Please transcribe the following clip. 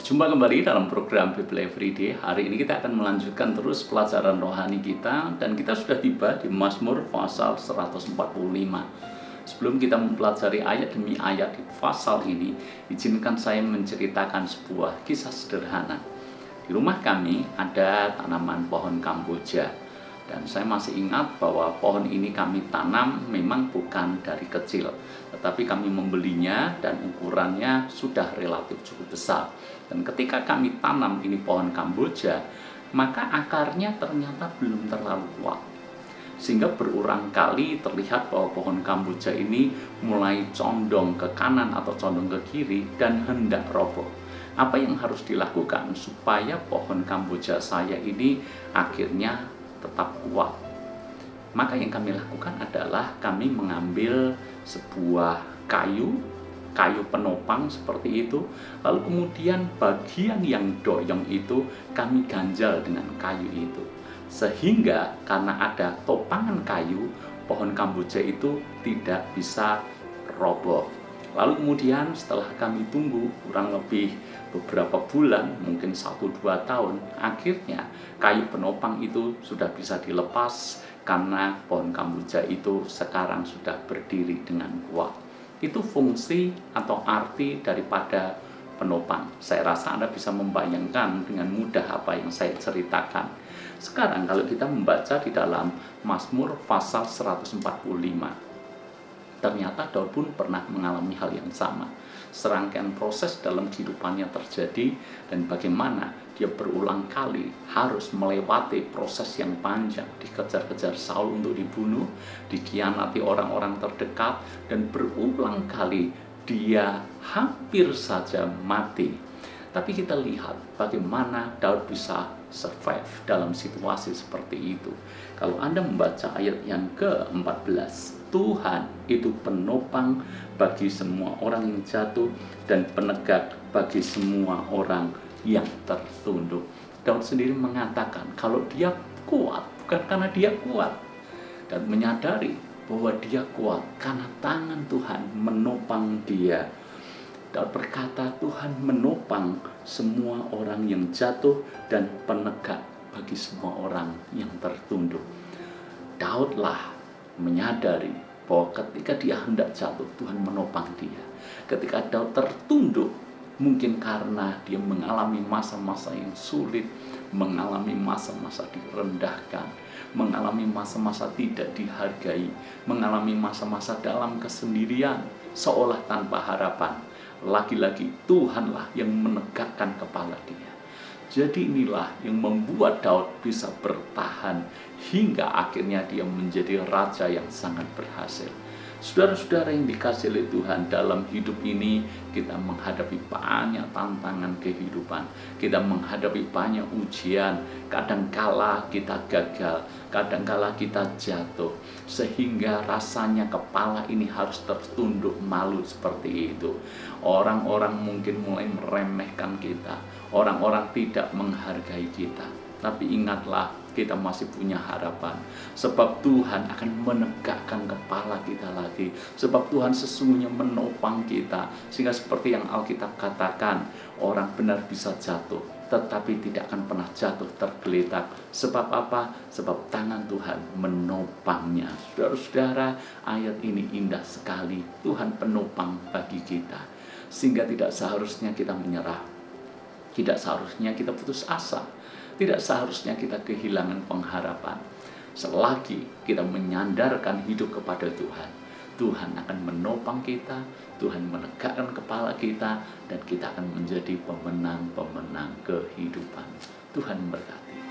Berjumpa kembali dalam program Bible Everyday. Hari ini kita akan melanjutkan terus pelajaran rohani kita, dan kita sudah tiba di Mazmur pasal 145. Sebelum kita mempelajari ayat demi ayat di pasal ini, izinkan saya menceritakan sebuah kisah sederhana. Di rumah kami ada tanaman pohon kamboja, dan saya masih ingat bahwa pohon ini kami tanam memang bukan dari kecil, tetapi kami membelinya dan ukurannya sudah relatif cukup besar. Dan ketika kami tanam ini pohon kamboja, maka akarnya ternyata belum terlalu kuat, sehingga berulang kali terlihat bahwa pohon kamboja ini mulai condong ke kanan atau condong ke kiri dan hendak roboh. Apa yang harus dilakukan supaya pohon kamboja saya ini akhirnya tetap kuat? Maka yang kami lakukan adalah kami mengambil sebuah kayu penopang seperti itu, lalu kemudian bagian yang doyong itu kami ganjal dengan kayu itu, sehingga karena ada topangan kayu, pohon kamboja itu tidak bisa roboh. Lalu kemudian setelah kami tunggu kurang lebih beberapa bulan, mungkin 1-2 tahun, akhirnya kayu penopang itu sudah bisa dilepas karena pohon kamboja itu sekarang sudah berdiri dengan kuat. Itu fungsi atau arti daripada penopang. Saya rasa Anda bisa membayangkan dengan mudah apa yang saya ceritakan. Sekarang kalau kita membaca di dalam Mazmur pasal 145, ternyata Daud pun pernah mengalami hal yang sama. Serangkaian proses dalam kehidupannya terjadi, dan bagaimana dia berulang kali harus melewati proses yang panjang, dikejar-kejar Saul untuk dibunuh, dikhianati orang-orang terdekat, dan berulang kali dia hampir saja mati. Tapi kita lihat bagaimana Daud bisa survive dalam situasi seperti itu. Kalau Anda membaca ayat yang ke-14, Tuhan itu penopang bagi semua orang yang jatuh dan penegak bagi semua orang yang tertunduk. Daud sendiri mengatakan kalau dia kuat bukan karena dia kuat, dan menyadari bahwa dia kuat karena tangan Tuhan menopang dia. Daud berkata, Tuhan menopang semua orang yang jatuh dan penegak bagi semua orang yang tertunduk. Daudlah menyadari bahwa ketika dia hendak jatuh, Tuhan menopang dia. Ketika Daud tertunduk, mungkin karena dia mengalami masa-masa yang sulit, mengalami masa-masa direndahkan, mengalami masa-masa tidak dihargai, mengalami masa-masa dalam kesendirian, seolah tanpa harapan. Lagi-lagi Tuhanlah yang menegakkan kepala dia. Jadi inilah yang membuat Daud bisa bertahan hingga akhirnya dia menjadi raja yang sangat berhasil. Saudara-saudara yang dikasihi oleh Tuhan, dalam hidup ini kita menghadapi banyak tantangan kehidupan, kita menghadapi banyak ujian, kadangkala kita gagal, kadangkala kita jatuh, sehingga rasanya kepala ini harus tertunduk malu seperti itu. Orang-orang mungkin mulai meremehkan kita, orang-orang tidak menghargai kita. Tapi ingatlah, kita masih punya harapan, sebab Tuhan akan menegakkan kepala kita lagi, sebab Tuhan sesungguhnya menopang kita, sehingga seperti yang Alkitab katakan, orang benar bisa jatuh tetapi tidak akan pernah jatuh tergeletak. Sebab apa? Sebab tangan Tuhan menopangnya. Saudara-saudara, ayat ini indah sekali. Tuhan penopang bagi kita, sehingga tidak seharusnya kita menyerah, tidak seharusnya kita putus asa, tidak seharusnya kita kehilangan pengharapan. Selagi kita menyandarkan hidup kepada Tuhan, Tuhan akan menopang kita, Tuhan menegakkan kepala kita, dan kita akan menjadi pemenang-pemenang kehidupan. Tuhan memberkati.